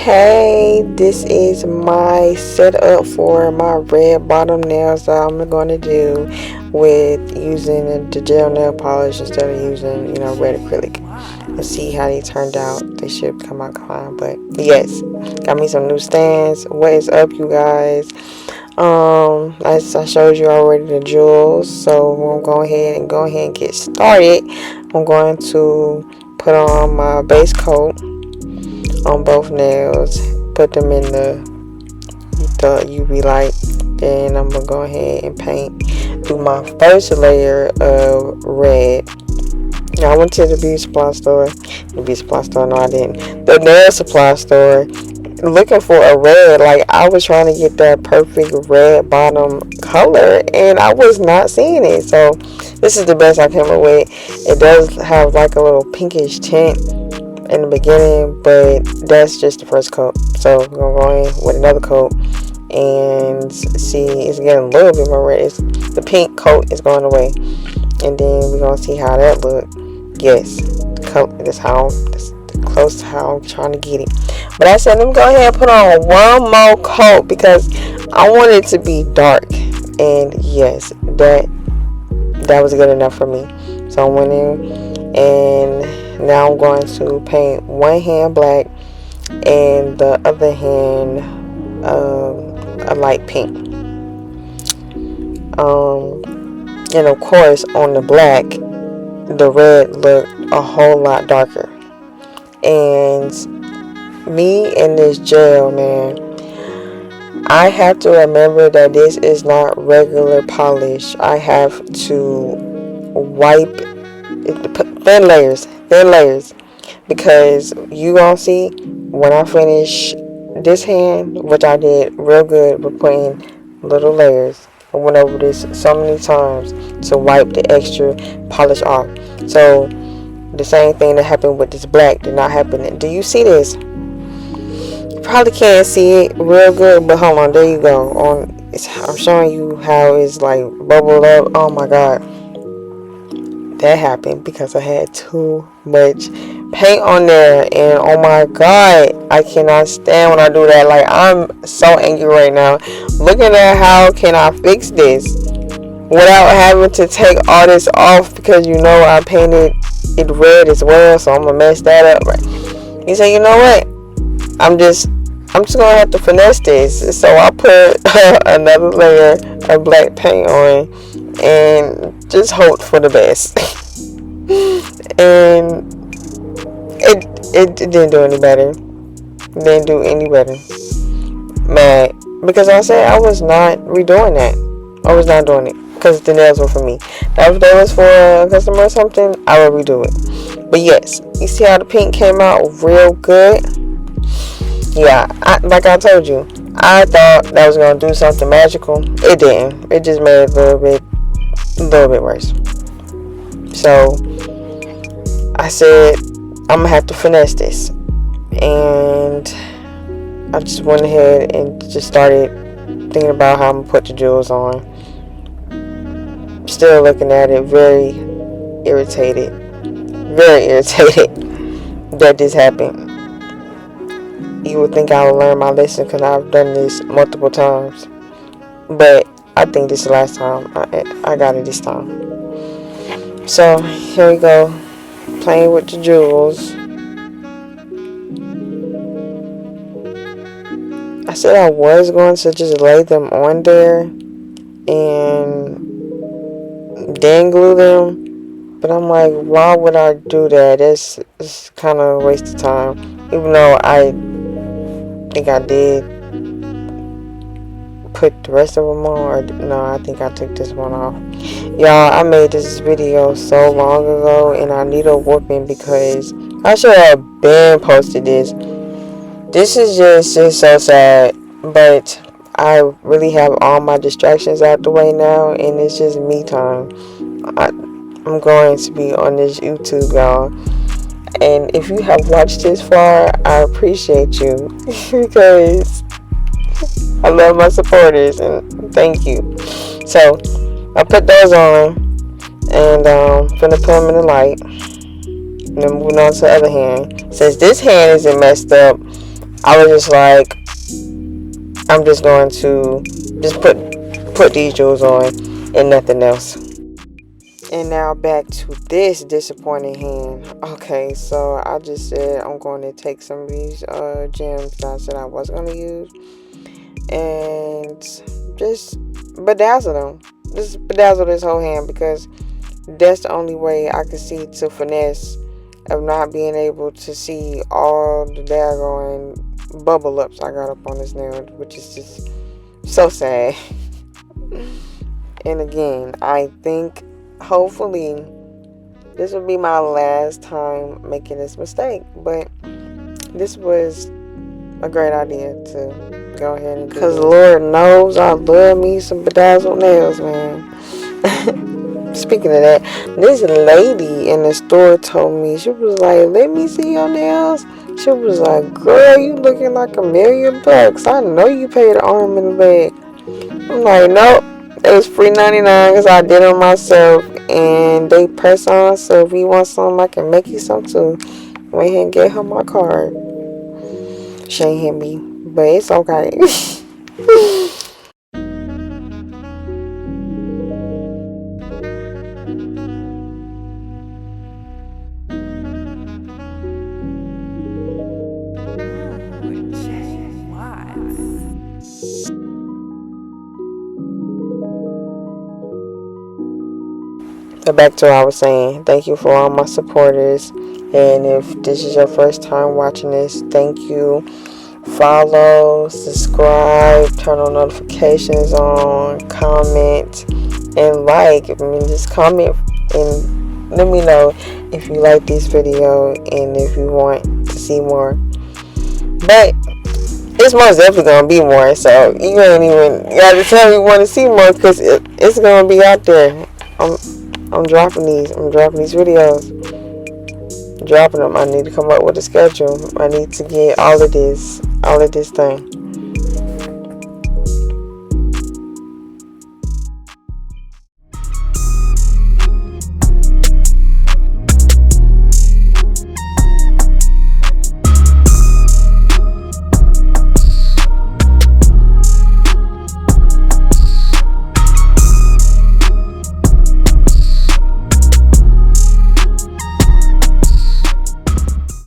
Hey, this is my setup for my red bottom nails that I'm going to do with using the gel nail polish instead of using, red acrylic. Let's see how they turned out. They should come out fine, but yes, got me some new stands. What is up, you guys? As I showed you already, the jewels. So we'll go ahead and get started. I'm going to put on my base coat on both nails, put them in the UV light. Then I'm gonna go ahead and paint, do my first layer of red. Now I went to the beauty supply store. No, I didn't. The nail supply store, looking for a red. Like, I was trying to get that perfect red bottom color, and I was not seeing it. So this is the best I came up with. It does have like a little pinkish tint in the beginning, but that's just the first coat. So we're gonna go in with another coat and see. It's getting a little bit more red. The pink coat is going away, and then we're gonna see how that look. Yes, that's close to how I'm trying to get it. But I said, let me go ahead and put on one more coat because I want it to be dark, and yes, that was good enough for me. So I went in, and now I'm going to paint one hand black and the other hand a light pink. And of course, on the black, the red looked a whole lot darker. And me and this gel, man, I have to remember that this is not regular polish. I have to wipe thin layers, because you gonna see when I finish this hand, which I did real good with putting little layers. I went over this so many times to wipe the extra polish off. So the same thing that happened with this black did not happen. Do you see this? You probably can't see it real good, but hold on, there you go. I'm showing you how it's like bubbled up. Oh my god, that happened because I had too much paint on there, and oh my god, I cannot stand when I do that. Like, I'm so angry right now looking at how can I fix this without having to take all this off, because I painted it red as well, so I'm gonna mess that up. Right? You say, you know what? I'm just gonna have to finesse this. So I put another layer of black paint on and just hope for the best. And it didn't do any better. Didn't do any better. Mad, because I said I was not redoing that. I was not doing it because the nails were for me. Now if that was for a customer or something, I would redo it. But yes, you see how the pink came out real good? Yeah, like I told you, I thought that was gonna do something magical. It didn't. It just made it a little bit worse. So I said, I'm gonna have to finesse this, and I just went ahead and just started thinking about how I'm gonna put the jewels on. Still looking at it, very irritated that this happened. You would think I would learn my lesson because I've done this multiple times, but I think this is the last time. I got it this time. So here we go, playing with the jewels. I said I was going to just lay them on there and then glue them, but I'm like, why would I do that? It's kind of a waste of time, even though I think I did put the rest of them on. Or no, I think I took this one off. Y'all, I made this video so long ago, and I need a whooping because I should have been posted this. This is just so sad, but I really have all my distractions out the way now, and it's just me time. I'm going to be on this YouTube, y'all, and if you have watched this far, I appreciate you because I love my supporters, and thank you. So I put those on, and finna put them in the light, and then moving on to the other hand. Since this hand isn't messed up, I was just like, I'm just going to just put these jewels on and nothing else. And now back to this disappointing hand. Okay, so I just said I'm going to take some of these gems that I said I was going to use and just bedazzle them. Just bedazzle this whole hand because that's the only way I can see to finesse of not being able to see all the daggone bubble ups I got up on this nail, which is just so sad. And again, I think hopefully this will be my last time making this mistake, but this was a great idea to go ahead and do. Because Lord knows I love me some bedazzled nails, man. Speaking of that, this lady in the store told me, she was like, let me see your nails. She was like, girl, you looking like $1,000,000. I know you paid an arm and a leg. I'm like, nope. It was free 99 because I did it myself. And they press on. So if you want some, I can make you some too. Went ahead and get her my card. She ain't hit me. But it's okay. So back to what I was saying. Thank you for all my supporters. And if this is your first time watching this, thank you. Follow, subscribe, turn on notifications on, comment, and like. I mean, just comment and let me know if you like this video and if you want to see more. But it's most definitely gonna be more, so you ain't even gotta tell me want to see more because it's gonna be out there. I'm dropping these. I'm dropping these videos. Dropping them. I need to come up with a schedule. I need to get all of this thing.